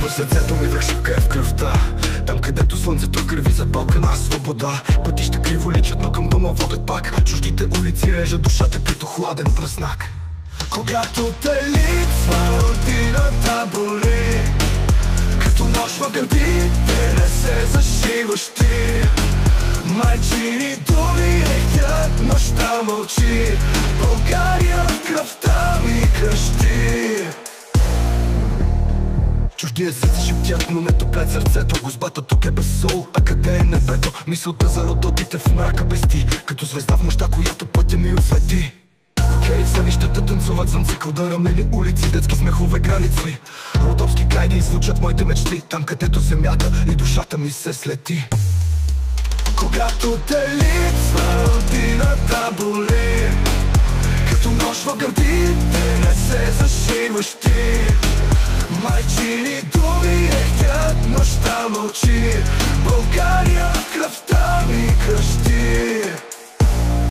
В сърцето ми връхшипка е в кръвта. Там където слънцето кърви запалка на свобода. Пътища криво личат, но към дома водят пак. Чуждите улици режат душата като хладен пръснак. Когато те липсва, родината боли, като нож в гърдите не се зашиваш ти. Майчини думи летят, нощта мълчи. България в кръвта ми кръщи. Чужди езици шептят, но не топлят сърцето. Гузбата тук е без сол, а къде е небето? Мисълта за родотите в мрака без ти, като звезда в нощта, която пътя ми освети. Хей, сънищата танцуват зънци, кълдърамнени улици, детски смехове граници. Родопски крайни звучат моите мечти, там където земята и душата ми се слети. Когато те липсва, родината боли, като нож в гърдите не се зашиваш ти. Майчини думи ехтят, нощта мълчи. България